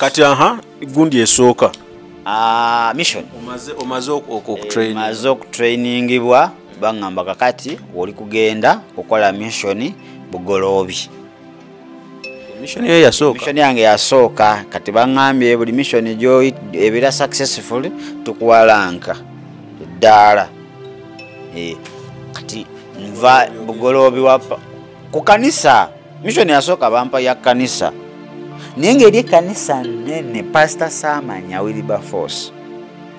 kati gundi esooka mission omaze okutrain maze okutrainingibwa bangamba kakati oli kugenda okukola mission bugolobi. mission ye yasooka mission yange yasooka kati bangambye buli mission jo ebira successful tukuwalanka eddala kati nva bugolobi wapa ku kanisa. Mission yasooka bampa ya kanisa ninge eri kanisa nene Pastor Samanya Wilberforce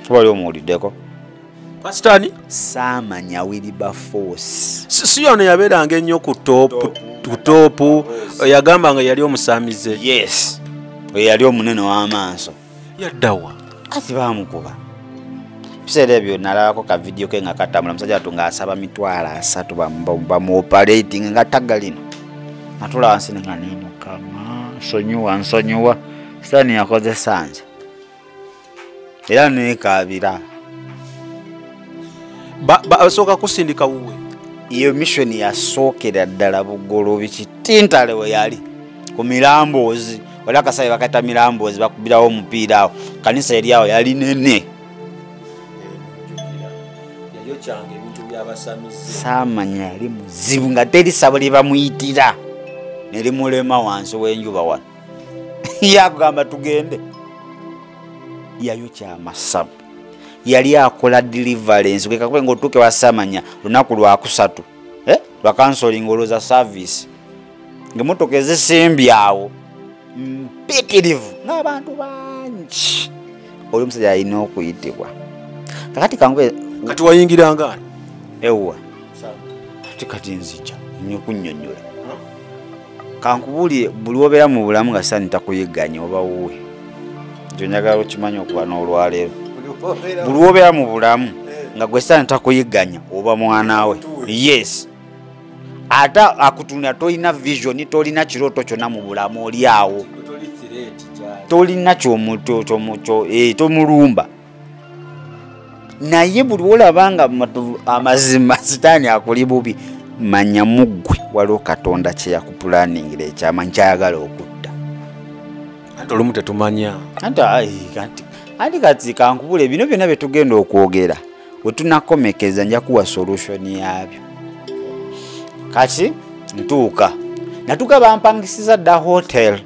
wali omuwuliddeko Pastani Samanya Wilberforce si yono yabeeranga ennyo ku topu yagamba nga yali omusamize. Yes yali omunene w'amaaso yaddawa ati bamukuba biseera ebyo nalabako ka video ke nga katambula musajja watu ng'asaba mitwalo 3 bamuoperating nga tagalino natula wansi nga ninukama nsonyiwa sitani yakoze sanja era nekabira asooka kusindika wuwe. iyo mission yasookera ddala bugolobi kitintale we yali ku mirambozi wali akasayi bakata mirambozi bakubirawo omupiira awo kanisa eri awo yali nene. Samanya yali muzibu nga teri ssabo lye bamuyitira nerimulema wansi w'enjuba wano yagamba tugende yayo kyamasabu yali akola deliverance kwekakuba ng'otuuke wa Samanya lunaku lwakusatu lwa counseling oloza service ng'emmotoka ezisimbye awo mpitirivu n'abantu bangi oli omusajja alina okuyitibwa kakati kangwe kati wayingiranga ewa kati nzija nyokunnyonnyola kankubuli buli obeera mu bulamu nga sani takuyigganya oba wuwe njo njagala okimanya okuba n'olwaleero buli obeera mu bulamu nga gwe sani takuyigganya oba mwanawe. Yes ate akutunda tolina vision tolina kirooto kyonna mu bulamu oli awo tolina tomulumba naye buli olabanga amazima sitani akuli bubi manya muggwe waliwo Katonda kye yakupulaningira ekyamanyi kyayagala okutta anti olumu tetumanya anti kati kankubule bino byonna bye tugenda okwogera we tunakomekeza nja kuwa solution yabyo. Kati natuuka bampangisiza dda hotel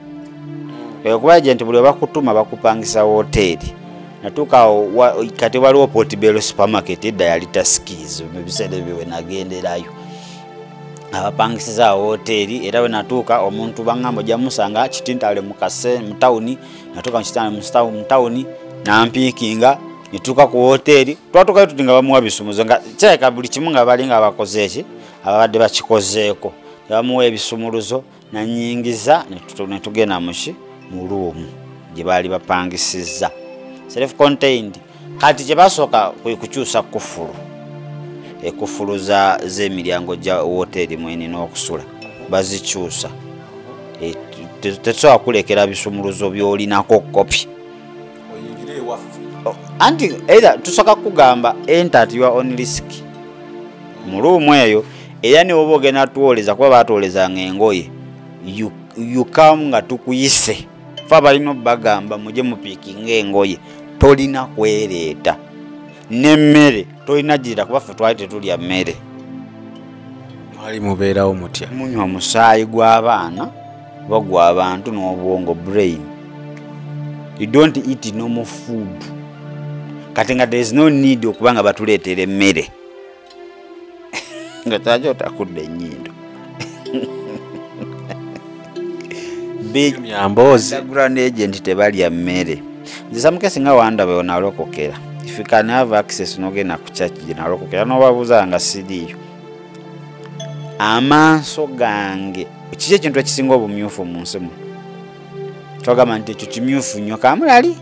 kuba agenti buli bakutuma bakupangisa hoteli. Natuuka kati waliwo Portobello supermarket edda yali Taskies mu biseera ebyo we nagenderayo abapangisiza hoteli era we natuuka omuntu bangamba ojja musanga kitintale mukase mu tawuni natuuka mu tawuni nampiikinga nituuka ku hoteli twatuukayo tuti nga bamuwa bisumuzo nga kyeka buli kimu nga bali nga bakoze eki ababadde bakikozeeko bamuwa ebisumuluzo nanyingiza netugenda mu ruumu gye baali bapangisiza self contained. Kati gye basooka kwe kukyusa kufulu ekufulu z'emiryango gya hoteli mwene n'okusula bazikyusa tetusobola kulekera bisumuluzo byolinako kopi anti either tusooka kugamba enter at your own risk mu ruumu eyo era ne woba ogenda tuwoleza kuba batwolezanga engoye you come nga tukuyise fa balina bagamba muje mupiikinga engoye tolina kwereeta n'emmere tolina gira kuba ffe twali tetulya mmere mwali mubeerawo mutya munywa musaayi gw'abaana oba gw'abantu n'obwongo brain. You don't eat normal food kati nga there is no need okuba nga batuleetera emmere nga tajo takudde ennyindo background agent tebalya mmere. Nze samukesi nga wandaba onalokokera if you can have access nogenda ku church ginalokokera nobabuuza nga siriyo amaaso gange kiki ekintu ekisinga obumyufu mu nsi mu twagamba nti ekyo kimyufu nnyo kamulali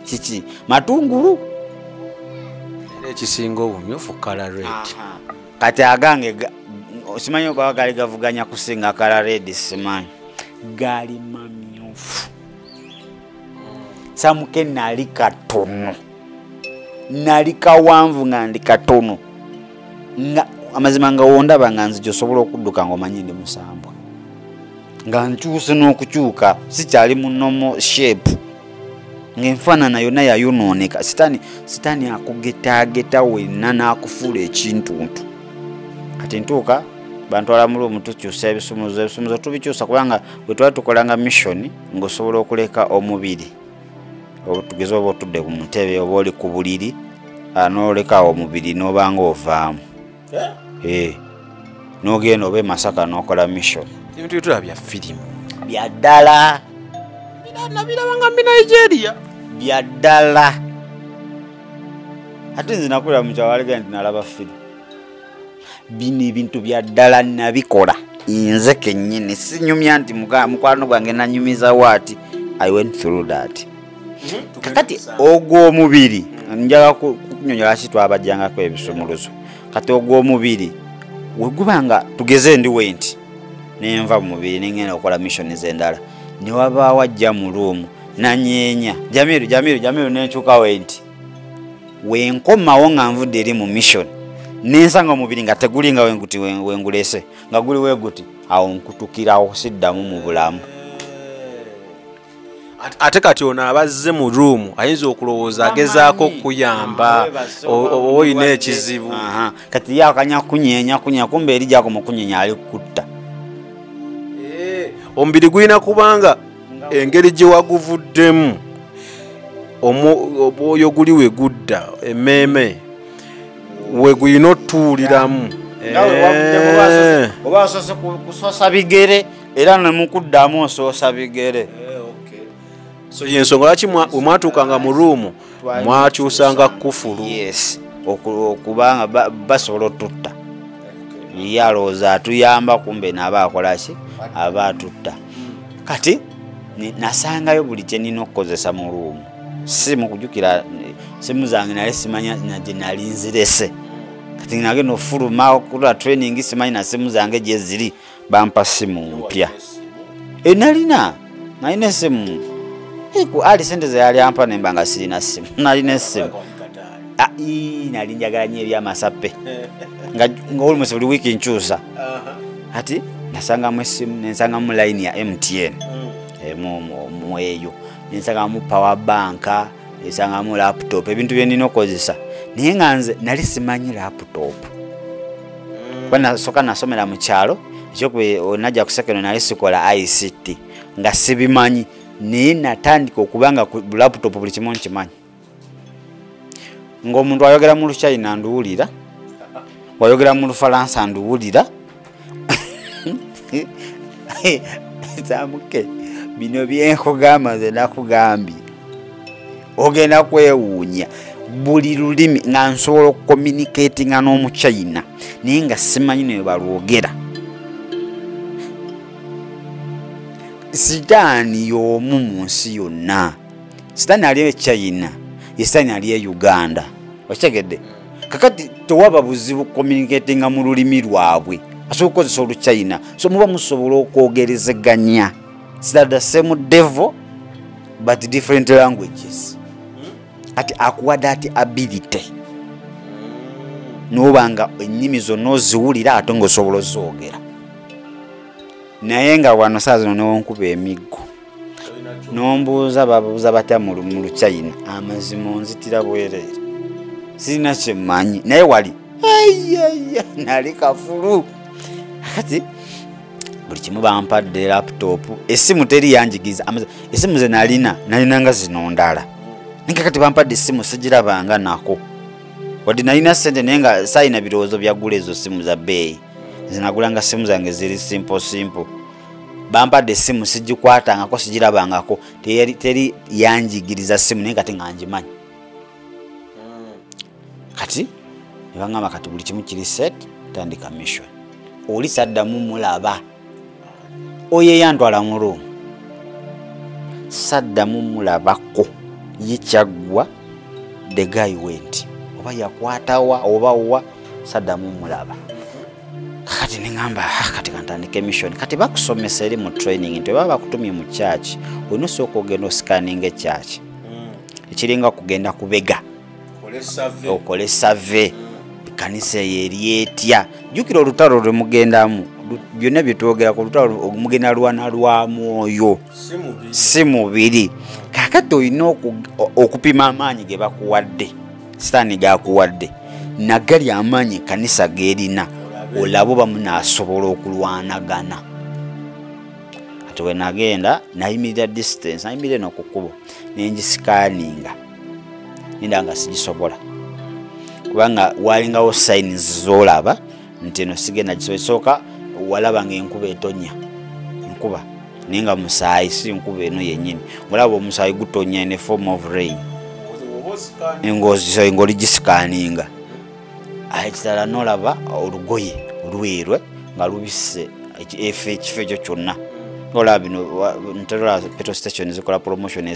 kiki matungulu ekisinga obumyufu color red kati agange simanyi oba gali gavuganya kusinga color red simanyi gali mamyufu samuke nali katono nali kawanvu nga ndi katono nga amazima nga wondaba nga nzija osobola okudduka ng'omanyi ndi musambwa nga nkyuse n'okukyuka sikyali mu normal shape ng'enfaanana yonna yayonooneka. Sitani akugetaageta wenna n'akufuula ekintuntu. Kati ntuuka bantwala mu luumu tukyusa ebisumuzo tubikyusa kubanga bwe twali tukolanga mission ng'osobola okuleka omubiri tugeze oba otudde ku ntebe oba oli ku buliri n'olekawo omubiri n'oba ng'ovaamu n'ogenda oba e Masaka n'okola mission. Ebintu byetulaba bya firimu bya ddala nabirabanga mu Nigeria bya ddala. Ate nze nakulira mu kyawaliga nti nalaba firimu. Bino ebintu bya ddala nabikola nze kennyini sinyumya nti mukwano gwange nanyumiza waati. I went through that. Kakati ogw'omubiri njaga kunyonyola ki twabajjangako ebisumuluzo. Kati ogw'omubiri wegubanga tugeze ndi wenti nenva mu mubiri nengenda okukola mission z'endala ne wabaawo ajja mu luumu nanyeenya Jamilu nenkyuka wenti wenkomawo nga nvudde eri mu mission nensanga omubiri nga tegulinga wenguti wengulese nga guli weguti awo nkutukirawo siddamu mu bulamu. Ate kati ono abazze mu ruumu ayinza okulowooza agezaako kuyamba oyina ekizibu. Kati yakanya kunyeenya kumbe eri gyako mukunyeenya ali kutta. Omubiri gulina kubanga engeri gye waguvuddemu omwoyo guli we gudda emmeeme we gulina otuuliramu. Oba osoose kusoosa bigere era nemukuddamu osoosa bigere. So yensonga lwaki bwe mwatuukanga mu ruumu mwakyusanga kufulu. Yes, okubanga basobola otutta. Ye alowooza atuyamba kumbe naaba akola ki aba atutta. Kati nasangayo buli kye nina okukozesa mu ruumu. Si mu kujjukira simu zange nali simanya gye nali nzirese. Kati nagenda ofuluma okukola training simanyi na simu zange gye ziri bampa simu mpya. Nalina simu. Ali sente ze yali ampa nemba nga sirina simu. Nalina simu. Nali njagala nnyo ebyamasappe. Nga almost buli wiiki nkyusa. Ati nasangamu essimu nensangamu line ya MTN. Mu eyo. Nensangamu power bank, nensangamu laptop, ebintu bye nina okozesa. Naye nga nze nali simanyi laptop. Bwana soka nasomera mu kyalo, ekyo najja ku second nali sikola ICT nga sibimanyi. Naye natandika okubanga ku laptop buli kimu nkimanyi. Ng'omuntu ayogera mu Luchina nduwulira, wayogera mu Lufalansa nduwulira. Zamuke bino byenkugamba nze nakugambye ogenda kwewuunya buli lulimi nga nsobola okucommunicatinga n'Omuchina naye nga simanyi ne balwogera. Sitani y'omu mu nsi yonna. Sitani ali e China, Sitani ali e Uganda. Okitegedde? Kakati tewaba buzibu communicatinga mu lulimi lwabwe. Asobola okukozesa Oluchina. So muba musobola okwogerezeganya. It's the same devil but different languages. Ati akuwa that ability. Nobanga ennimi zonna oziwulira ate ng'osobola ozoogera. Naye nga wano saa zino newonkuba emiggo nombuuza babuuza batya mu Luchina amazima onzitira bwereere sirina kyemmanyi naye wali nali kafulu. Kati buli kimu bampadde laptop, essimu teri yanjigiriza. Essimu ze nalinanga zino ndala naye kati bampadde essimu sigirabanga nako wadde nalina ssente naye nga sayina birowoozo byaggula ezo ssimu za bbeeyi. Zinagulanga simu zange ziri simple. Bampadde simu sigikwatangako sigirabangako teri yanjigiriza simu naye kati nga ngimanyi. Kati nebangamba kati buli kimu kiri set tandika mission. Oli saddamu mulaba oyo yantwala mu ruumu saddamu mulabako ye kyaggwa the guy went oba yakwatawa oba wa saddamu mulaba. Kati nengamba kati kantandike mission. Kati bakusomesa eri mu training nti baba bakutumye mu church olina osooka ogenda oscanning e church ekiringa kugenda kubega okole survey kanisa eyo eri etya. Jjukira olutalo lwe mugendamu byonna byetwogera ku lutalo omugenda lwana lwa mwoyo si mubiri. Kakati olina okupima amaanyi ge bakuwadde sitani gakuwadde nagali amaanyi ekkanisa gerina olabo bamu naasobola okulwanagana. Kati we nagenda nayimirira distance nayimirira eno ku kkubo nengisikaninga ninda nga sigisobola kubanga walingawo signs zolaba nti eno sigenda gisooka walaba ng'enkuba etonya enkuba naye nga musaayi si nkuba eno yennyini olaba omusaayi gutonya in a form of rain ng'oligisiikaninga. Ekirala nolaba olugoye olwerwe nga lubisse ekifo ekyo kyonna. Olaba bino ntera petrol station zikola promotion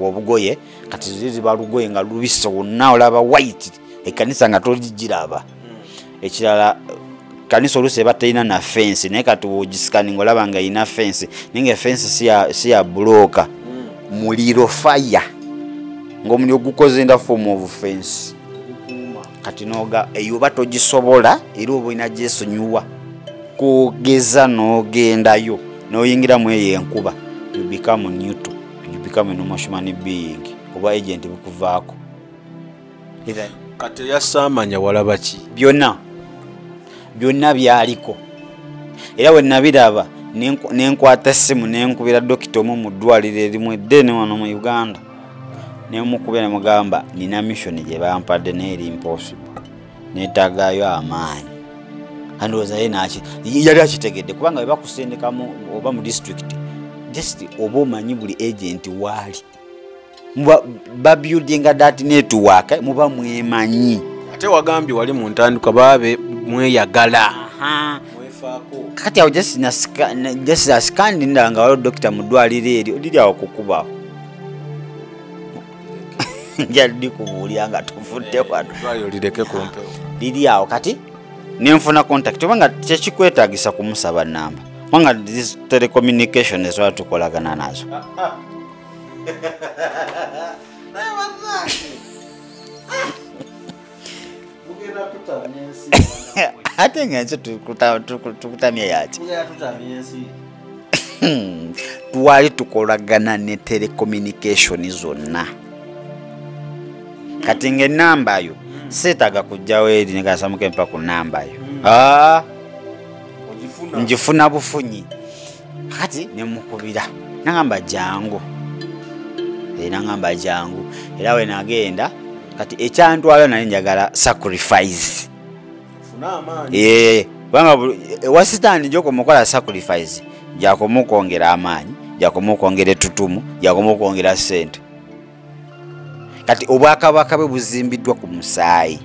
obugoye kati ziba lugoye nga lubisse wonna olaba white ekkanisa nga toligiraba. Ekirala kanisa oluusi eba terina na fence naye kati wogisikaninga olaba nga ina fence naye nga fence si ya bulooka muliro fire ng'omuliro gukoze enda form of fence. Kati noga eyo oba togisobola era oba olina gyesonyiwa kugeza n'ogendayo n'oyingiramu eyo enkuba you become neutral, you become an emotional being oba agent bikuvaako. Kati yasamanya walaba ki byonna byaliko era we nabiraba nenkwata essimu nenkubira dokita omu mu ddwaliro erimu eddene wano mu Uganda nemukubira nemugamba nina mission gye bampadde naye eri impossible neetagayo amaanyi. Andowooza ye yali akitegedde kubanga we bakusindikamu oba mu district just oba omanyi buli agent waali babuildinga that network muba mwemanyi. Ate wagambye wali mu ntandikwa baabe mweyagala mwefaako. Kati awo just asikandinda nga waliwo dokita mu ddwaliro eryo liri awo kukubawo njali kubuulira nga tuvudde wano lireke kumpewo liri awo. Kati nenfuna contact obanga kyekikwetaagisa kumusaba namba kubanga this telecommunication ezwala tukolagana nazo. Ate ngenze tukutamya yaki twali tukolagana ne telecommunication zonna. Kati ng'ennamba yo seetaaga kujjawo eri negasamuke mpa ku namba yo njifuna bufunyi. Kati nemukubira nagamba jangu era we nagenda kati ekyantwala nali njagala sacrifice kubanga wasitani gyokumukola sacrifice jakumukongera amaanyi jakumukongera ettutumu jakumukongera ssente. Kati obwakabaka bwe buzimbiddwa ku musaayi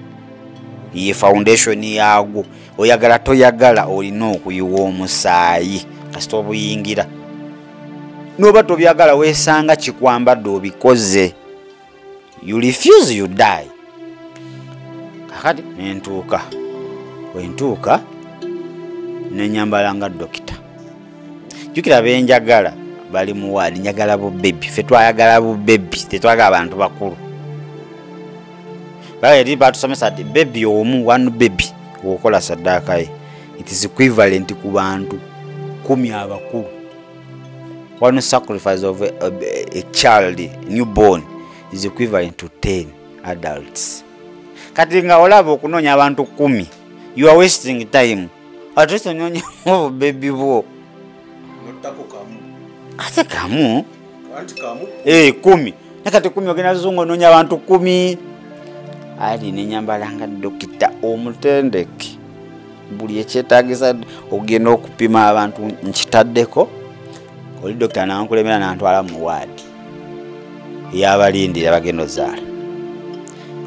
ye foundation yaagwo oyagala toyagala olina okuyiwa omusaayi kasita obuyingira n'oba tobyagala weesanga kikwambadde obikoze you refuse you die. Kakati wentuuka nenyambala nga dokita jukira benjagala bali muwaadi njagala bubebi ffe twayagala bubebi tetwagala abantu bakulu baali batusomesa ati bebi omu one baby wokola saddaaka ye it is equivalent ku bantu 10 abakulu. One sacrifice of a child newborn is equivalent to 10 adults. Kati nga olaba okunoonya abantu 10 you are wasting time. At least onyonya baby bwo ate kamu 10 nakati 10 ogenda zungu onoonya abantu 10. Ali nenyambalanga dokita omutendeke buli ekyetaagisa ogenda okupima abantu nkitaddeko oli dokita nankulemera nantwala mu waadi yabalindira bagenda ozaala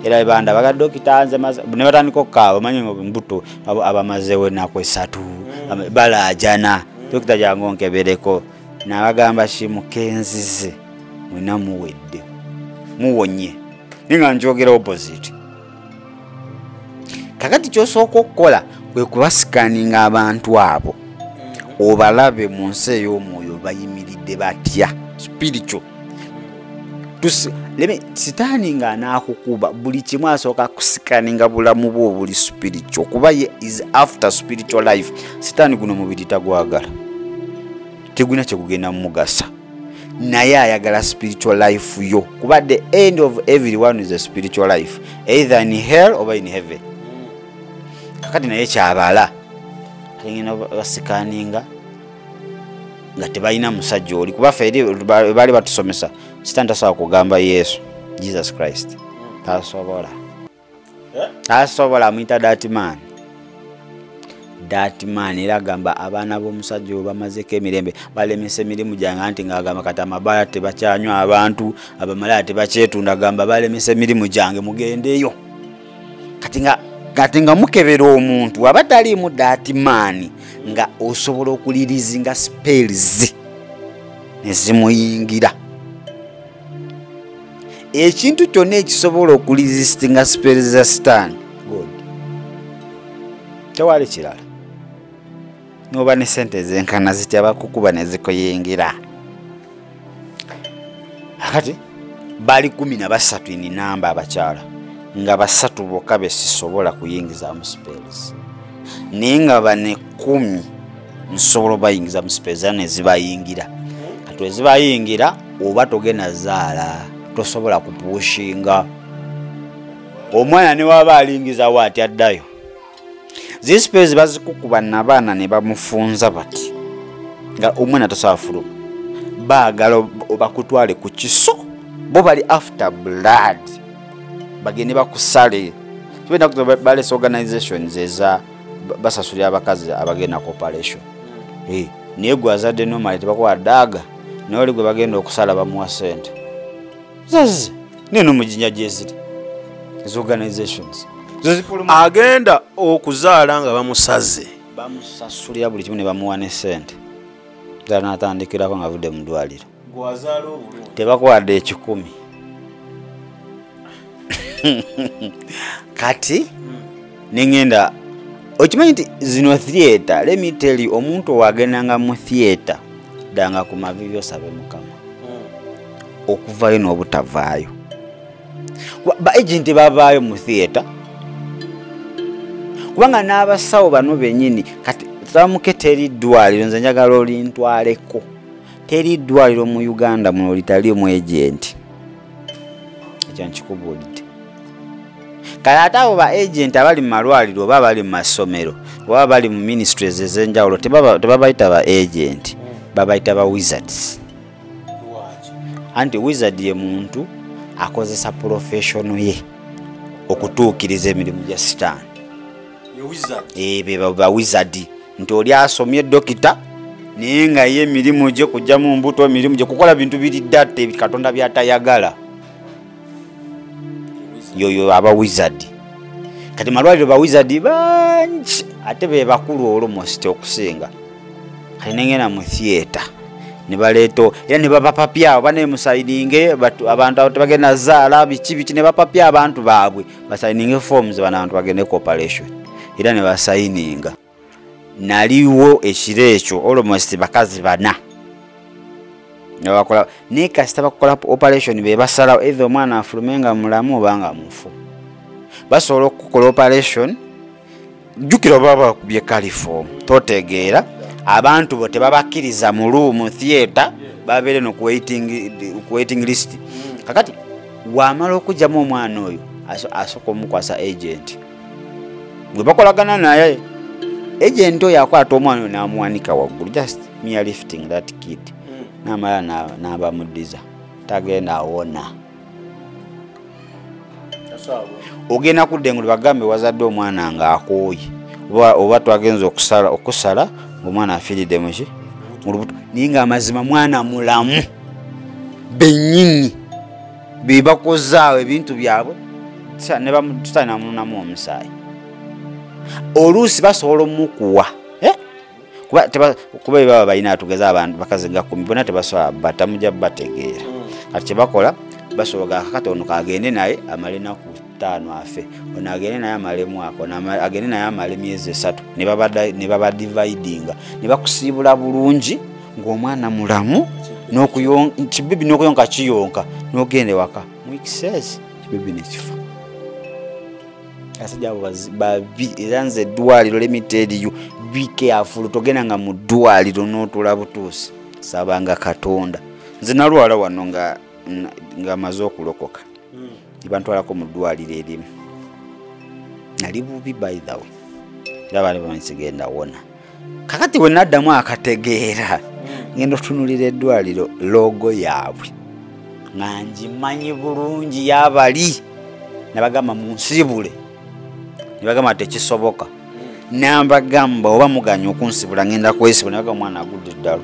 era banda baga dokita nze ne batandika okukaaba manyi mbuto abamazeewo ennaku 3 balajana dokita jangu onkebereko nabagamba kimukenzize mwena muwedde muwonye ninga njogera opposite. Kakati kyosooka okukola kwe kubasikaninga abantu abo obalabe mu nsi ey'omwoyo bayimiridde batya spiritual sitani nga anakukuba buli kimu asooka kusikaninga bulamu bwo buli spiritual kuba ye is after spiritual life. Sitani guno mubiri tagwagala, teguna kyegugenda mumugasa, naye ayagala spiritual life yo kuba the end of everyone is a spiritual life, either in hell or in heaven. Kakati naye kyabala alingina basikaninga nga tebalina musajja oli kuba ffe bali batusomesa Sitani tasobola kugamba Yesu Jesus Christ tasobola amuyita that man era agamba abaana b'omusajja oyo bamazeko emirembe balemesa emirimu gyange anti ng'agamba kati amabala tebakyanywa abantu abamalaya tebakyetunda agamba balemesa emirimu gyange mugendeyo kati nga mukebera omuntu aba taliimu that man nga osobola okulirizinga spells nezimuyingira. Ekintu kyonna ekisobola okuresistinga spells za Sitani God tewali kirala noba ne sente zenkana zitya bakukuba nezikuyingira. Akati bali 13 ini namba abakyala nga basatu bokka besisobola kuyingiza mu spells ninga bane 10 nsobola bayingiza mu spells ne zibayingira. Kati zibayingira oba togena zaala tosobola kupushinga omwana ne waba alingiza wati addayo. These spells bazikukuba nabaana ne bamufunza bati nga omwana tasobola fuluma baagala bakutwale ku kiso bo bali after blood bagende bakusale tubenda kutoba bale organizations eza basasulira abakazi abagenda ku operation niye gwazadde normal tebakuwa daga noli gwe bagenda okusala bamuwa sente zazi nino mujinja jeziri izo organizations agenda okuzaala nga bamusaze bamusasulira buli kimu ne bamuwa ne sente zana atandikirako nga vudde mu ddwaliro gwazaala obulungi tebakuwadde 10 kati nengenda okimanyi nti zino theater let me tell you omuntu owagendanga mu theater danga ku mavivi osabe mukama okuvayo n'obutavaayo ba agent babaayo mu theater kubanga n'abasawo bano bennyini kati tamuke teri ddwaliro nze njagala olintwaleko teri ddwaliro mu Uganda muno litali mu agent ekyo nkikubuulidde. Kale ate abo ba agent abali mu malwaliro oba bali mu masomero oba bali mu ministries ez'enjawulo tebabayita ba agent babayita ba wizards. Anti wizard ye muntu akozesa profession ye okutuukiriza emirimu gya Sitani. Ba wizard nti oli asomye dokita naye nga ye emirimu gye kujja mu mbuto emirimu gye kukola bintu biriddate Katonda byatayagala yoyo aba wizard. Kati malwaliro ba wizard bangi ate be bakulu almost okusinga. Kati nengena mu theater ne baleeto era ne bapapya bane musaidinge abantu bagenda zaala biki ne bapapya abantu baabwe basaininge forms abantu bagende ku operation era ne basaininga naliwo ekire ekyo almost bakazi bana ne bakola ne kasita bakola operation be basala either omwana afulumenga mulamu obanga mufu basobola okukola operation jukira baba kubye caliform totegeera abantu bote babakiriza mu room theater babere no waiting list. Kakati wamala okujjamu omwana oyo asoko omukwasa agent gwe bakolagana naye agent oyo akwata omwana oyo n'amuwanika waggulu just mere lifting that kid n'amala n'abamudiza tagenda awona. Ogenda kudde ngulu bagambe wazadde omwana nga akooye oba twagenza okusala omwana afiride muki mulubuto ninga amazima mwana mulamu bennyini bebakozaawo ebintu byabwe ne bamutana munamu omusaayi oluusi basobola omukuwa kuba baba balina atugeza abantu bakazi nga 10 bona tebasobola batamujja bategeera kati kyebakola basobola kakatono kagende naye amale naku 5 afe ono agende naye amale mwaka agende naye amale myezi 3 ne baba dividinga ne bakusiibula bulungi ng'omwana mulamu n'okuyonka kibibi n'okuyonka kiyonka n'ogende waka mwikisezi kibibi nekifa asajja babi era nze eddwaliro limited you be careful togenda nga mu ddwaliro n'otula butuusi sabanga Katonda nze nalwala wano nga maze okulokoka ibantwalako mu ddwaliro erimu nali bubi by the way era bali bansigenda wona kakati we naddamu akategeera ngendo tunulira eddwaliro logo yaabwe nga ngimanyi bulungi yabali nabagamba munsibule nibagamba tekisoboka nambagamba oba muganya okunsibula ngenda kwesibula nabagamba mwana agudde eddalo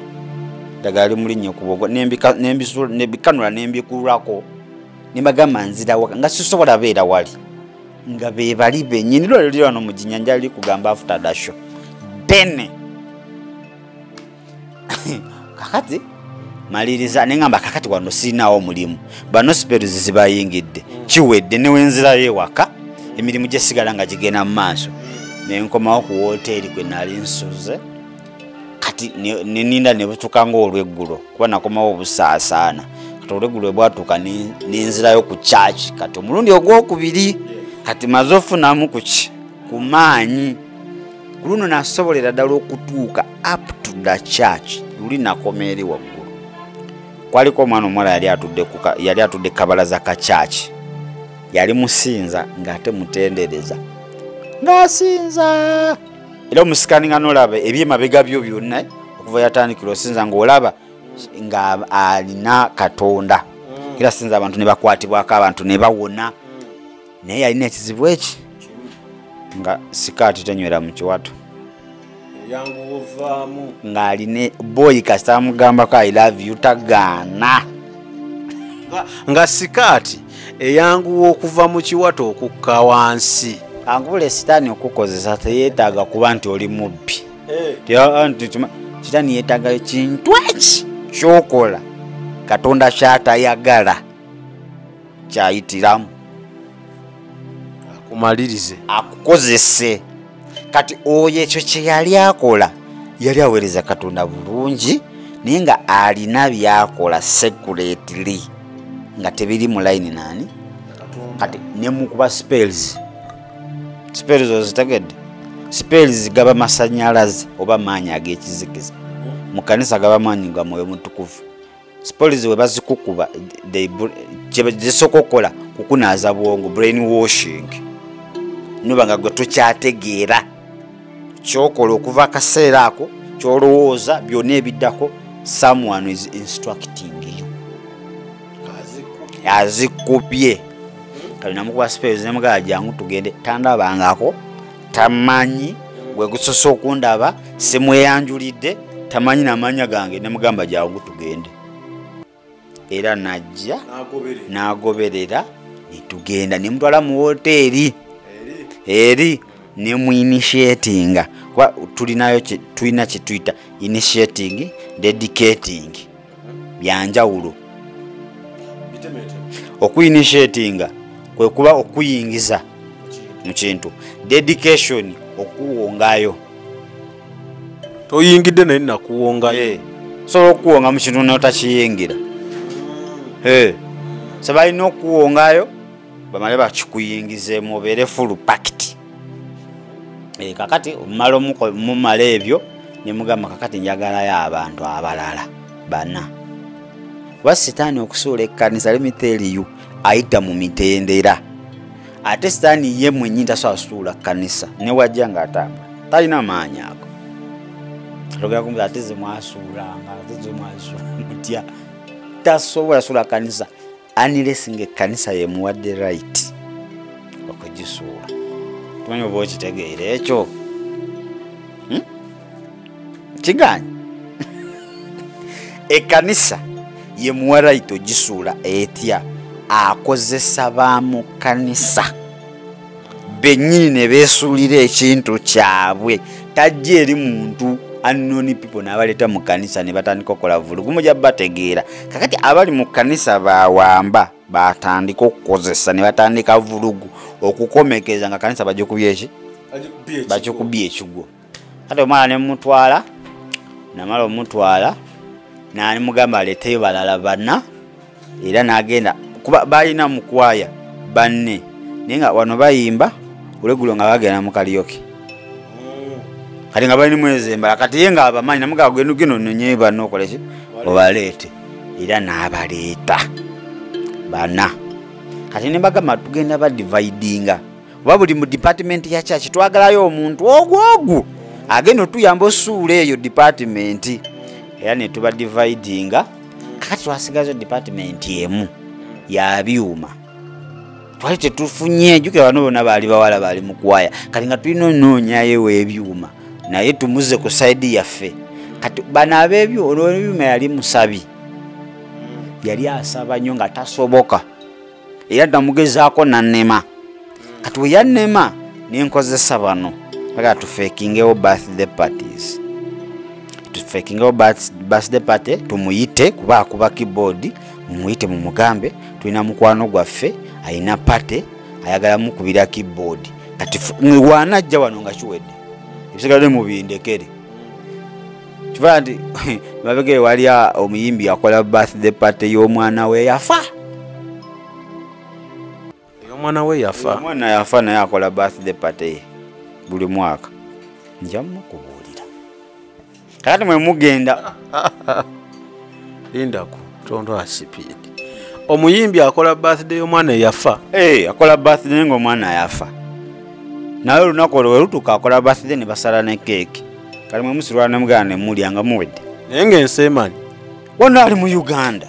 ddagala limulinnye ku bwongo nembikanula nembikulako nibagamba nzira waka nga sisobola beera wali nga be bali bennyini lwaliro liri wano mu Jinyanja liri kugamba after the show bene kakati maliriza nengamba kakati wano sinaawo mulimu bano spells zibayingidde kiwedde newenzirayo ewaka emirimu gyesigala nga gigenda mu maaso nenkomawo ku woteri kwe nali nsuze kati neninda nebutuka ng'olweggulo kuba nakomawo obusaasaana kati olweggulo bwatuuka nenzirayo ku church kati omulundi ogwokubiri kati maze ofunamu kuki ku maanyi luno nasobolera ddala okutuuka up to the church luli nakoma eri waggulu kwaliko omwana omuwala yali atudde kabalaza ka church yali musinza ng'ate mutendereza ng'asinza era omusikani nga n'olaba ebyemabega byo byonna okuva yatandikira osinza ng'olaba nga alina Katonda era sinza abantu ne bakwatibwako abantu ne bawona naye yalina ekizibu eki nga sikaati tenywera mu kiwato ng'aline boyi kasita amugambako I love you tagaana nga sikaati eyanguwa okuva mu kiwato okukka wansi angubula sitani okukozesa teyeetaaga kuba nti oli mubbi sitani yeetaaga ekintu eki kyokola Katonda kyatayagala kyayitiramu akumalirize akukozese kati oyo ekyo kye yali akola yali aweereza Katonda bulungi naye nga alina byakola securetly nga tebiri mu line nani kati nemukuba spells ozitegedde spells gaba masanyalaze oba maanyi ag'ekizikiza mu kanisa gaba maanyi ga Mwoyo Mutukuvu spells we bazikukuba zisokokola kukunaaza bwongo brain washing nuba nga gwe tukyategeera kyokola okuva akaseera ako kyolowooza byonna ebiddako someone is instructing you azikubye kali namukuba spells nemugala jangu tugende tandabangako tamanyi gwe gusosa okundaba simweyanjulidde tamanyi namanya gange nemugamba jangu tugende era najja nagoberera netugenda nemutwala mu hoteri eri nemuinitiatinga kuba tulina kyetuyita initiating dedicating byanjawulo okuinitiatinga kwe kuba okuyingiza mu kintu dedication okuwongayo toyingidde naye nakuwongayo sobola okuwonga mu kintu notakiyingira sebalina okuwongayo bamale bakikuyingizeemu obeere full packed kakati mumala ebyo nemugamba kakati njagalayo abantu abalala bana wa sitani okusuula ekkanisa limiteeriyo ayita mu mitendera ate sitani ye mwennyini tasobola kusuula kkanisa newajja ng'atambula talina maanyi ago atogera kumbi ate zemwasuulanga ate zemwasuula mutya tasobola suula kkanisa unless ng'ekkanisa yemuwadde right okugisuula tumanyi oba okitegeera ekyo kiganyi ekkanisa yemuwa right ogisuula etya akozesa bamu kanisa bennyini ne beesuulira ekintu kyabwe tajja eri muntu unknown people n'abaleeta mu kanisa ne batandika okukola vulugu mujja bategeera kakati abali mu kanisa bawamba batandika okukozesa ne batandika vulugu okukomekeza nga kanisa bagikubye eki bagikubye ekigwo kati omwana ne mutwala namala omutwala nani mugamba aleteyo balala bana era nagenda kuba balina mukwaya banne ninga wano bayimba ulegulo nga bagenda mu karaoke kati nga bali mwezi mbala kati yenga abamanyi namuga genu gino nonye bano koleki obalete era n'abaleeta bana kati ne bagamba tugenda ba dividinga oba buli mu department ya church twagalayo omuntu ogwogu agenda tuyamba osuula eyo department era ne tuba dividinga kati twasigazo department emu ya byuma twali tetufunye juke bano bonna baali bawala baali mu kwaya kati nga tulina onoonyayo ebyuma naye tumuze ku side yaffe kati bana ab'ebyo olw'ebyuma yali musabi yali asaba nnyo nga tasoboka era namugezaako nannema kati we yannema nenkozesa bano aga tufekingewo birthday parties tufekingewo birthday party tumuyite kuba akuba keyboard mumuyite mumugambe tulina mukwano gwaffe ayina party ayagala mukubira keyboard kati wanajja wano nga kiwedde ebisigale mubindekere kiva nti mabegere wali omuyimbi akola birthday party y'omwana we yafa omwana we yafa omwana yafa naye akola birthday party buli mwaka nja mukubuulira kakati mwe mugenda lindaku tondo asipidi omuyimbi akola birthday y'omwana yafa akola birthday ng'omwana yafa naye olunaku olwo werutuka akola birthday ne basala ne keeki kali mwe musirwana ne mugana ne mulyanga muwedde naye ng'enseemanyi wonna ali mu Uganda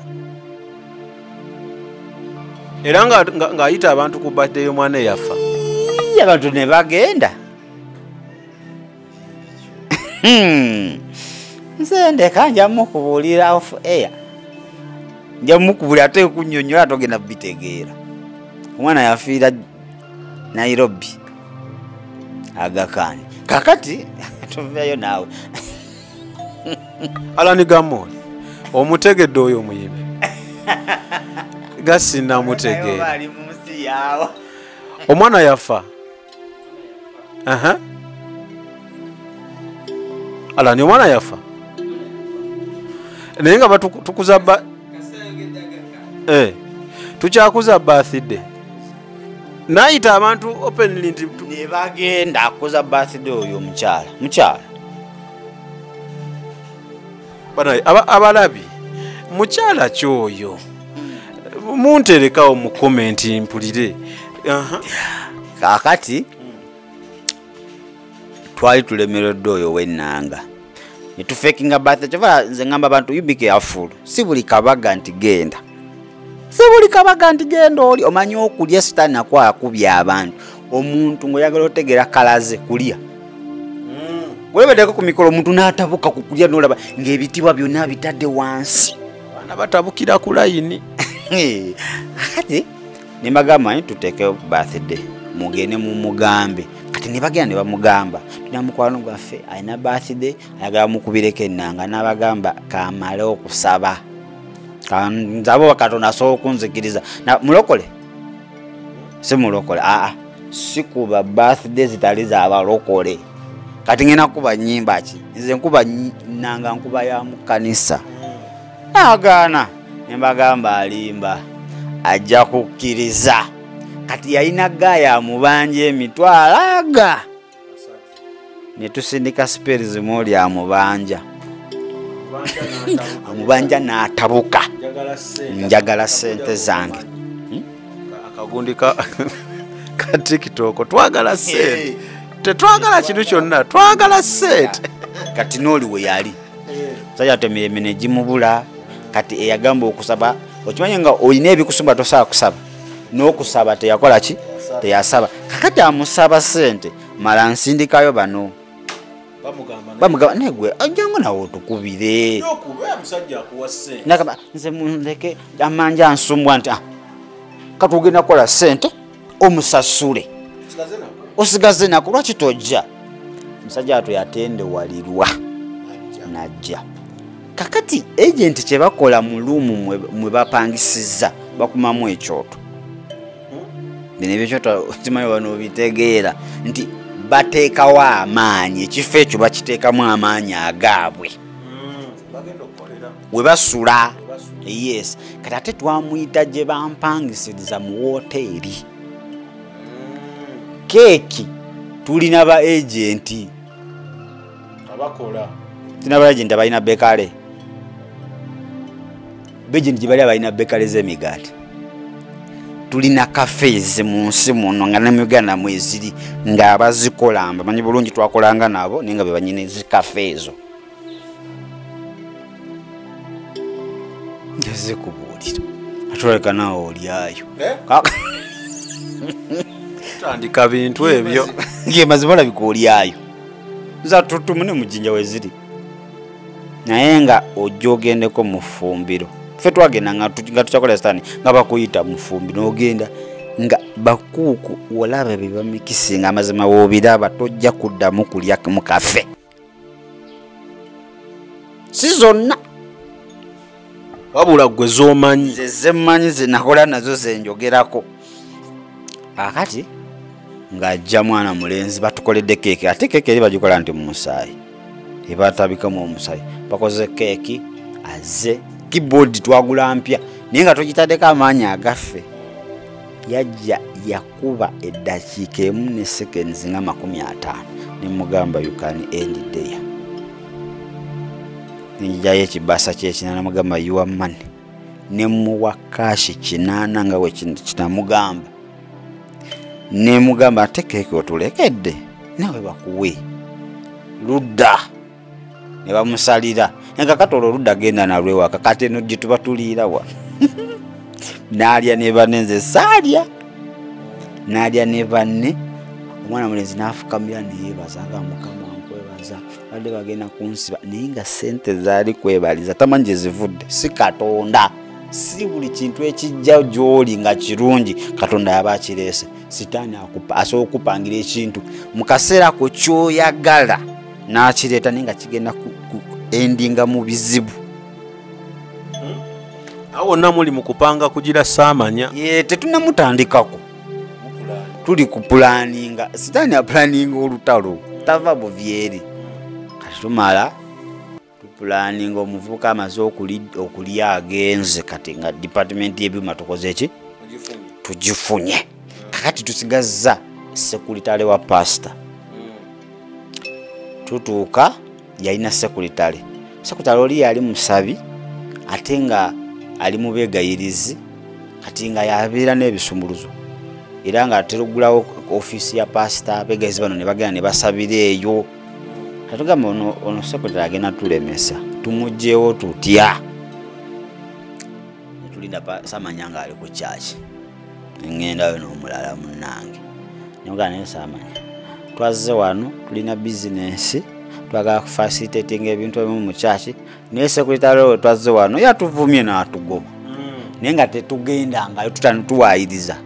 era ng'ayita abantu ku birthday y'omwana yafa abantu ne bagenda nze ndeka nja mukubuulira off air nja mukubuulira ate kunnyonnyola togenda bitegeera omwana yafiira Nairobi agakani kakati tuveyo naawe alani gamoni omutegedde oyo omuyimbi gasina mutegeera omwana yafa alani omwana yafa naye nga tukuza tukyakuza birthday nayita abantu openly nti ne bagenda akuza birthday oyo mukyala abalabi mukyala kyoyo munterekawo mu komenti mpulire kakati twali tulemeredde oyo w'ennanga ne tufekinga birthday kyova nze ngamba abantu you be careful si buli kabaga nti genda oli omanyi okulya sitani nako akubya abantu omuntu ng'oyagala otegera kalaze kulya webeddeko ku mikolo omuntu n'atabuka ku kulya n'olaba ng'ebitibwa byonna bitadde wansi abaana batabukira ku layini kati ne mbagamba tuteeke birthday mugende mumugambe kati ne bagenda ne bamugamba tulina mukwano gwaffe alina birthday ayagala mukubireko ennanga n'abagamba kamale okusaba kanzabo Katonda asobola okunzikiriza mulokole si mulokole sikuba birthday zitali z'abalokole kati ngena kuba nyimba ki nze nkuba nanga nkuba ya mukanisa nagaana ne mbagamba alimba ajja kukkiriza kati yalina gaya amubanja emitwalo aga ne tusindika siperi zimu oli amubanja n'atabuka njagala sente zange akagundi ka TikTok twagala sente tetwagala kintu kyonna twagala sente kati n'oli we yali sajja temireme ne gimubula kati eyagamba okusaba okimanyi nga olina ebikusumba tosaba kusaba n'okusaba teyakola ki teyasaba kakati amusaba sente mala nsindikayo bano bamugamba negwe ajangu nawe otukubire nakaba nze muleke amanja ansumwa nti katugenda kola sente omusasule osigaze nako lwaki tojja musajja ato yatende walirwa najja kakati agent kyebakola mu luumu mwe bapangisiza bakumamu ekyoto bino ebyoto kimanyi wano bitegeera nti bateekawo amaanyi ekifo ekyo bakiteekamu amaanyi agaabwe we basula. Yes, kati ate twamuyita gye bampangisiriza mu hoteri. Keki tulina ba agenti abakola tina ba agenti abalina bekale bejenti gye bali abalina bekale z'emigaati. Tulina cafes mu nsi muno nga ne mu Uganda mweziri nga abazikola manyi bulungi twakolanga nabo naye nga be banyine zi cafe ezo. Ngeze kubuulira atuleka nawe olyayo tandika bintu ebyo nge mazima olabika olyayo za tutumune mu jjinja weziri naye nga ojja ogendeko mu ffumbiro. Ffe twagenda nga tukyakola sitani nga bakuyita mu ffumbiro n'ogenda nga bakuuku olaba be bamikisinga amazima woobiraba tojja kuddamu kulya mu kafe. Si zonna wabula gwe z'omanyi. Zemmanyi ze nakola nazo zenjogerako. Akati ng'ajja mwana mulenzi batukoledde keeki. Ate keeki eri bagikola nti mu musaayi ebatabikamu omusaayi. Bakoze keeki aze keyboard twagula mpya naye nga tugitaddeko amaanyi agaffe. Yajja yakuba eddakiika emu ne seconds nga 50 ne mugamba you can end there. Njaye kibasa ky'ekinana mugamba you are money ne muwa kashi 8 nga we kinamugamba ne mugamba ate keeki otulekedde nawe bakuwe ludda ne bamusalira nga katolo ludda genda nalwe waka kati eno gye tuba tuliira wa nalya ne banenze salya nalya ne banne omwana mulenzi n'afukamira ne yeebazanga mukama nkwebaza badde bagenda kunsiba naye nga sente zaali kwebaliza tamanyi gye zivudde si Katonda si buli kintu ekijja gy'oli nga kirungi Katonda yaba akireese. Sitani asobola okupangira ekintu mu kaseera ko ky'oyagala n'akireeta naye nga kigenda endinga mu bizibu. Awo wonna muli mu kupanga kugira saamanya. Tetunnamutandikako tuli ku pulaninga. Sitani apulaninga olutalo tava buvyeri kati tumala tupulaninga omuvubuka amaze okulya agenze kati nga department y'ebyuma tukoze ki tugifunye. Kakati tusigazza sekuritale wa pastor. Tutuuka yalina sekuritale oli yali musabi ate nga ali mubegayirizi kati nga yabeera n'ebisumbuluzo era nga aterugulawo office ya pastor begayizi bano ne bagenda ne basabira eyo. Katugamba ono sekuritale agenda tulemesa tumugjewo tutya netulinda samanya nga ali ku church ngenda n'omulala munnange nyogana naye samanya twazze wano tulina business twagala kufacilitating ebintu ebimu mu church naye sekuritale twazze wano yatuvumye n'atugoba naye nga tetugenda nga tuwaayiriza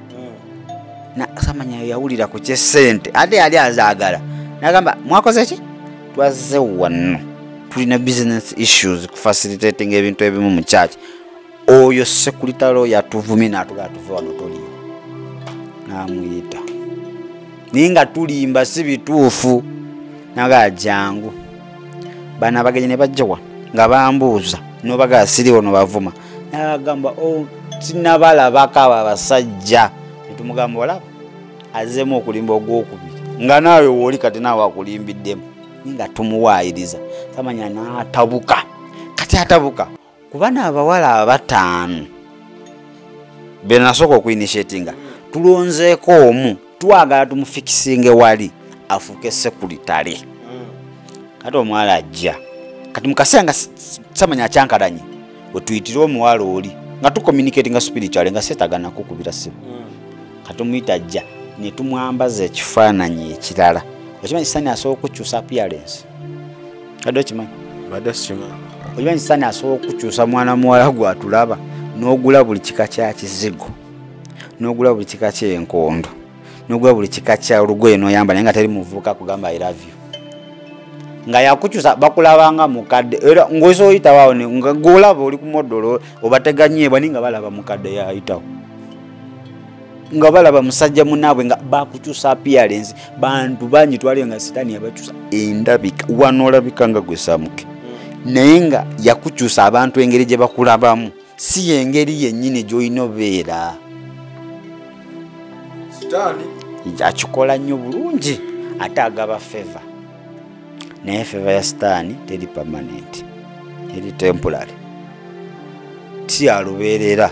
na samanya yawulira ku kyesente ate yali azaagala nagamba mwakoze ki twazze wano tulina business issues kufacilitating ebintu ebimu mu church oyo sekuritale yatuvumye n'atugala tuve wano toliyo namuyita ninga tulimba si bituufu naga jangu bana bagenye ne bajjawa nga bambuuza no baga siriwo no bavuma nagamba tinabalabako abasajja netumugamba olaba azemu okulimba ogwokubiri nga nawe woli kati nawe akulimbiddemu ninga tumuwaayiriza tamanya n'atabuka kati atabuka kubana abawala 5 benasoko okuinitiatinga tulonzeeko omu twagala tumufikisinge wali afuke sekuritale kati omwala ajja kati mukaseera nga samanya akyankalanye wetuyitire omuwala oli nga tucommunicatinga spiritually nga setagana kukubira simu kati omuyita ajja ne tumwambaza ekifaananyi ekirala okimanyi Sitani asobola okukyusa appearance kadde okimanyi okimanyi Sitani asobola okukyusa mwana muwala gwatulaba n'ogula buli kika kya kizigo n'ogula buli kika ky'enkondo n'ogula buli kika kya olugoye n'oyamba naye nga teri muvubuka kugamba I love you nga yakukyusa bakulabanga mukadde era ngoyinza oyitawo nga golaba oli ku modolo obateganyebwa ninga balaba mukadde yayitawo nga balaba musajja munaabwe nga bakukyusa appearance bantu bangi twali nga Sitani yabakyusa endabika wanolabika nga gwe samuke naye nga yakukyusa abantu engeri gye bakulabamu si engeri yennyini gy'olina obeera. Sitani akikola nnyo bulungi ate agaba feva, naye feva ya sitaani teri permanent, eri temporary, si alubeerera.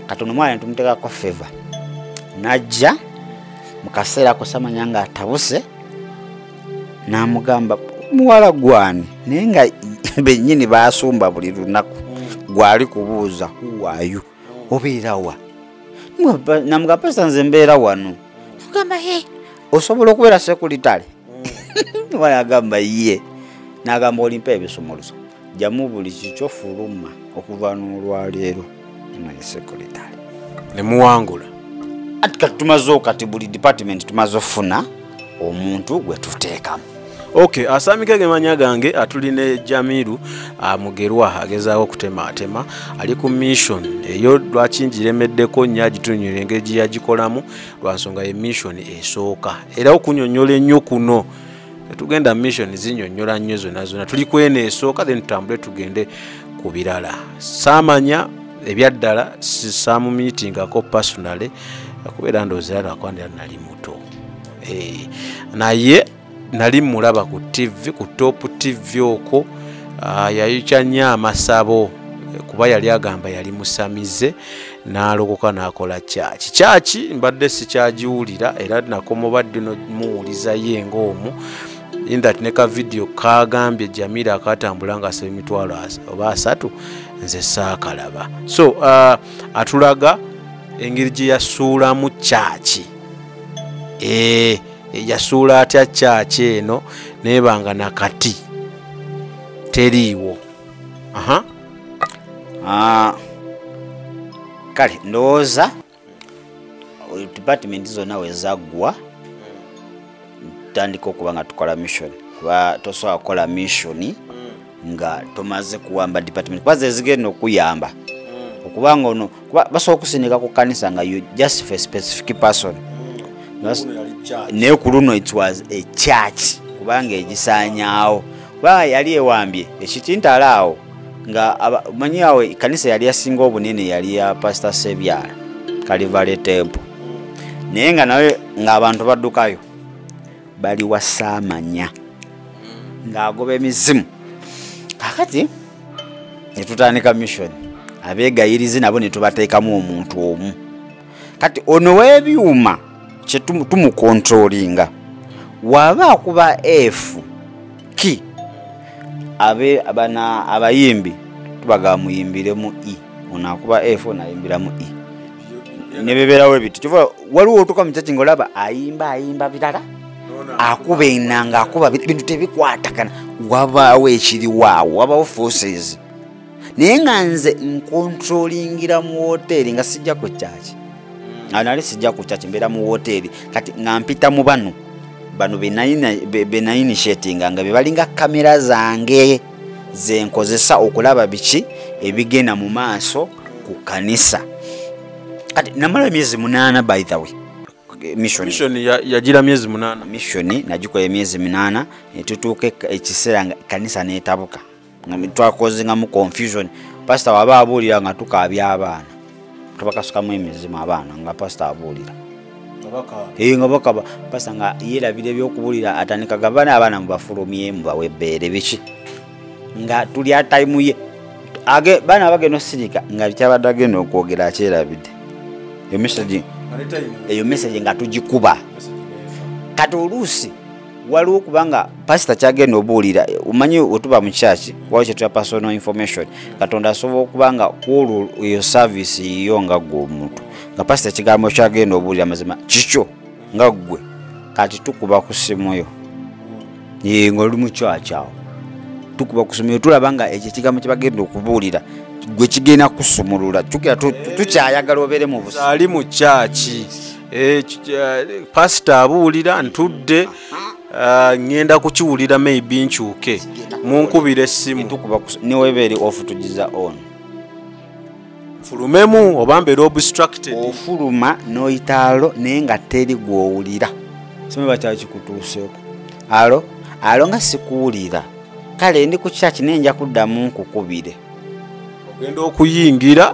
Katono omwana tumuteekako feva najja mu kaseera ako samanya nga atabuse n'amugamba muwala gwani, naye nga bennyini baasumba buli lunaku gwali kubuuza huwaayu obeera wa, namugamba pesa nze mbeera wano. Mugamba he osobola okubeera sekuritale? Wala agamba ye, n'agamba olimpa ebisumuluzo jamu buli kikyofuluma okuva n'olwaleero naye sekuritale ne muwangula. Ati kati tumaze okati buli department tumaze ofuna omuntu gwe tuteekamu. Okay, asamike gemanya gange atuline Jamilu mugerwa agezaawo okutematema ali ku mission eyo lwakinjiremeddeko nnyo agitunnyira engeri yagikolamu lwansonga ye mission esooka era okunyonnyola ennyo kuno tugenda mission zinyonnyola nnyo zonna tuli kwena esooka then tutambule tugende ku birala. Saamanya ebyaddala saamumiitingako personally kubeera ndowooza lwakwandira nali muto naye nali mulaba ku TV, ku top TV okwo yayikya nnyo amasabo kuba yali agamba yali musamize n'alokoka n'akola kyaki mbadde sikyagiwulira era nakoma obadde nomuwuliza ye ng'omu indat ne ka video kagambye Jamilu akatambula ng'asaba emitwalo oba 3 nze saakalaba. So atulaga engeri gye yasuulamu kyaki yasuula atya kyaki eno nebanga nakati teriiwo. Kale ndowooza department zonna wezaggwa tutandika okuba nga tukola mission, kuba tosobola kukola mission nga tomaze kuwamba department kuba zezigenda okuyamba okubanga ono basobola okusinika ku kanisa nga you just for a specific person. Naye ku luno it was a church kubanga egisaanyaawo kuba yali ewambye ekitintala awo nga manyi awo kanisa yali yasinga obunene yali ya Pastor Sebyala Calvary Temple, naye nga nawe ng'abantu baddukayo bali wasaamanya ng'agoba emizimu. Kakati ne tutandika mission, abeegayirizi nabo ne tubateekamu omuntu omu. Kati ono w'ebyuma kye tumukontrolinga waba akuba F ki abayimbi tubaga muyimbiremu E, ono akuba F onayimbiramu E ne bebeerawo ebiti kiva waliwo otuka mu kyaki ng'olaba ayimba birala akuba enanga akuba bintu tebikwatagana, wabaawo ekiriwaawo, wabaawo forces. Naye nga nze nkontrolingira mu hoteri nga sijja ku kyaki nali sijja ku kyaki mbeera mu hoteri kati nga mpita mu bano benayinitiatinga nga bebalinga kamera zange zenkozesa okulaba biki ebigenda mu maaso ku kanisa. Kati namala myezi 8 by the way. Mission yagira myezi 8. Mission nagikola myezi 8 netutuuke ekiseera kanisa netabuka nga twakozinga mu confusion. Pastor waba abuulira nga tukaabya abaana tubakasukamu emizimu abaana nga pastor abuulira nga bakaba pastor nga yeerabira ebyokubuulira atandika gavana abaana mubafulumye mubawebbeere biki nga tuli time ye baana abagenda osirika nga bikyabadde agenda okwogera akyerabidde eyo message nga tugikuba. Kati oluusi waliwo kubanga pastor kyagenda obuulira omanyi otuba mu church waliwo kye tuya personal information Katonda asobola okubanga kwolwo eyo service yiyo nga gwe omuntu nga pastor kigambo kyagenda obuulira mazima kikyo nga gwe kati tukuba ku simu yo ng'oli mu church awo tukuba ku simu yo tulaba nga ekyo ekigambo kye bagenda okubuulira gwe kigenda kusumulula tukyayagala obeere mu busa ali mu church pastor abuulira ntudde ngenda kukiwulira maybe nkyuke munkubira essimu niwebeere off tugiza on fulumemu oba mbeera obstructed ofuluma n'oyitaalo naye nga teri gw'owulira someba kyakikutuuseeko alo nga sikuwulira kale ndi ku church nenja kuddamu nkukubire ogenda okuyingira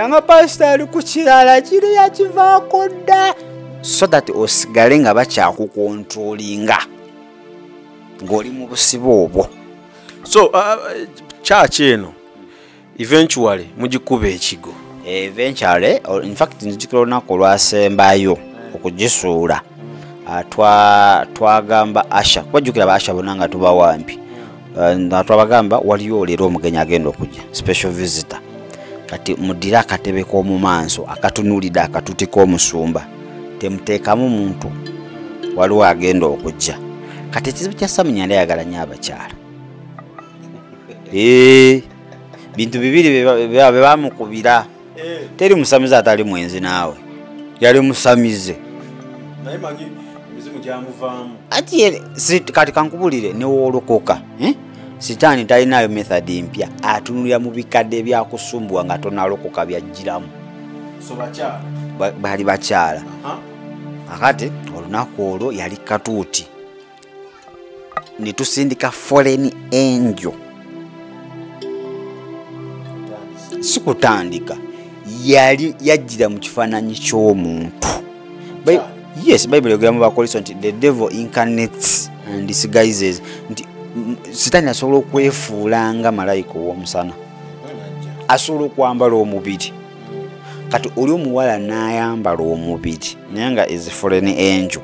nga pastor ali ku kirala kiri yakivaako dda so that osigale nga bakyakukontrolinga ng'oli mu busibe obwo. So church eno eventually mugikuba ekigo. Eventually, in fact nzijukira olunaku olwasembayo okugisuula twagamba Asha kwajjukira ba Asha bonna nga tubawambi twabagamba waliyo leero omugenyi agenda okujja special visitor kati mudira akatebe k'omu maaso akatunulidde akatuti k'omusumba temuteekamu muntu waliwo agenda okujja kati ekizibu kya Saminya ndayagala nnyo abakyala bintu bibiri be bamukubira teri musamize atali mwenzi naawe yali musamize naye manyi mizimu gyamuvaamu ati kati kankubulire newoolokoka sitani talinayo method mpya atunulira mu bikadde ebyakusumbwa nga tonalokoka byajjiramu so bakyala bali bakyala akati olunaku olwo yali katuuti netusindika foreign angel sikutandika yali yajjira mu kifaananyi ky'omuntu. Yes, Bible yogera mu Bakoliso nti the devil incarnates and disguises nti sitani asobola okwefuulanga malayika ow'omusana asobola okwambala omubiri kati oli omuwala n'ayambala omubiri naye nga is foreign angel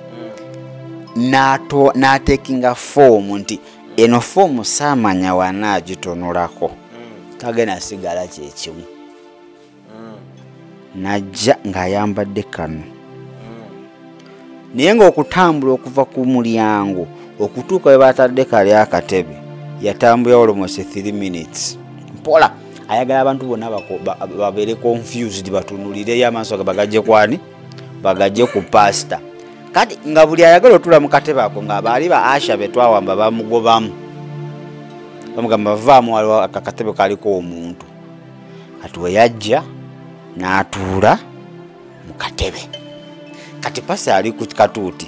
n'atekinga foomu nti eno foomu saamanya wanaagitonolako tagenda sigala kyekimu najja ng'ayambadde kano naye ng'okutambula okuva ku mulyango okutuuka we batadde kali akatebe yatambula almost 3 minutes mpola ayagala abantu bonna babeere confused batunulireyo amaaso ge bagajje kwani bagajje ku pastor kati nga buli ayagala otula mu katebe ako nga baali ba Asha betwawamba bamugobamu bamugamba vaamu waliwo akakatebe kaliko omuntu kati we yajja n'atuula mu katebe kati pasa ali ku katuuti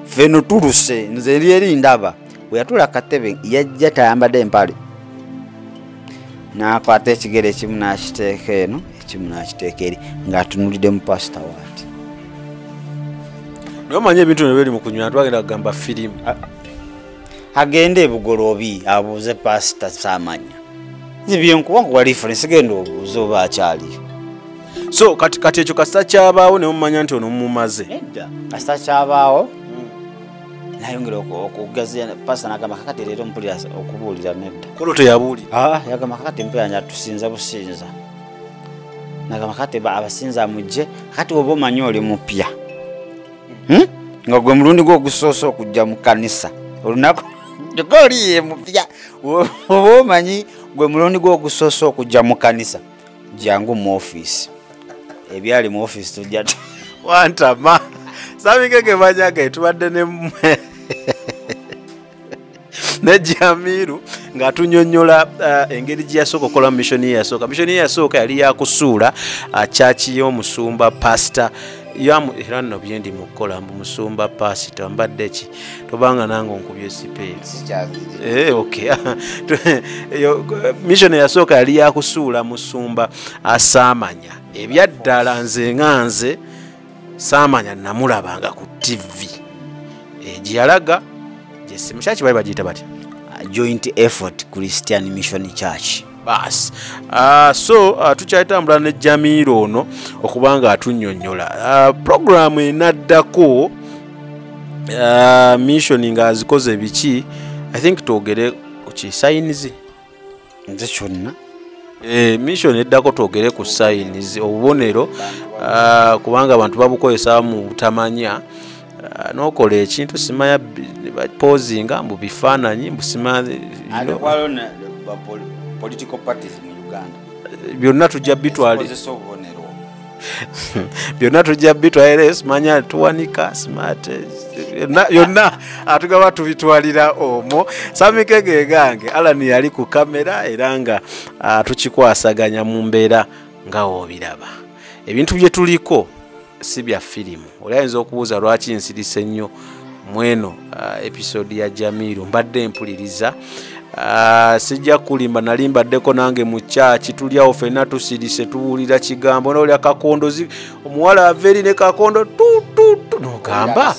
feno tuluse nze eri ndaba we yatuula katebe yajja tayambadde empale n'akwata ekigere ekimu n'akiteeka eno ekimu n'akiteeka eri ng'atunulidde mu pasita waati nomanya ebintu ne biri mu kunywa twagenda kugamba firimu agende ebugoloobi abuuze pasita saamanya zibyenkuwangu wa reference genda obuuze oba akyaliyo. So kati ekyo kasita kyabaawo ne mumanya nti ono mumumaze edda kasita kyabaawo nayongera okugaziya pasita n'agamba kakati leero mpulira okubuulira nedda kolo teyabuulira yagamba kakati mpulira nyatusinza businza nagamba kakati abasinza mujje kakati oba omanyi oli mupya nga gwe mulundi gw'ogusoosa okujja mu kanisa olunaku oliye mupya oba omanyi gwe mulundi gw'ogusoosa okujja mu kanisa jangu mu office ebyali mu office tujja wantama sabikeke banyaga tubadde ne Jamilu ng'atunyonnyola engeri gye yasooka okukola mission ye yasooka. Mission ye yasooka yali yakusuula church y'omusumba pastor era nno bye ndi mu kukola musumba pastor mbadde ki tobanga nange onkubye sipeeri okay mission yasooka yali yakusuula musumba asaamanya ebyaddala nze nganze saamanya namulabanga ku TV gye yalaga mukyaki bali bagiyita batya joint effort Christian Mission Church bas so tukyayitambula ne Jamilu ono okubanga atunnyonnyola programu enaddako mission nga azikoze biki I think twogere ku kisayinizi nze kyonna mission eddako twogere ku sayinizi obubonero kubanga abantu babukozesa mu butamanya nokola ekintu simanya pozinga mbu bifaananyi mbusimanya political parties mu Uganda byonna tujja bitwali byonna tujja bitwalira simanya tuwanika smart yonna atugaba tubitwalira omwo samikege gange Alani yali ku kamera era nga tukikwasaganya mu mbeera nga obiraba ebintu bye tuliko si bya firimu olayinza okubuuza lwaki nsirise nnyo mweno episode ya Jamilu mbadde mpuliriza sijja kulimba nalimbaddeko nange mu church tulyawo ffenna tusirise tuwulira kigambo n'olya kakondozi omuwala ava eri ne kakondo n'ogamba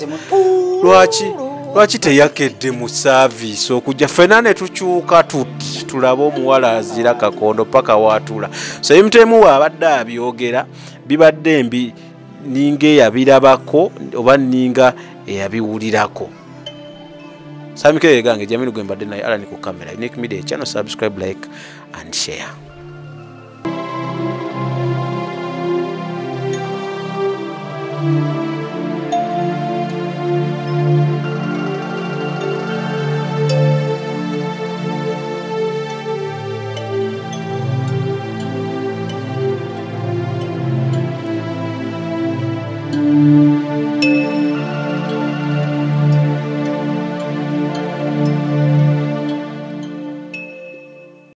lwaki teyakedde mu service okujja ffenna ne tukyuka tuti tulabe omuwala azira kakondo paka waatula so emutemu abadde abyogera bibadde mbi ninga eyabirabako oba ninga eyabiwulirako. Samike gange Jamilu gwembadde naye ala ni ku kamera. Unique Media channel, subscribe, like and share.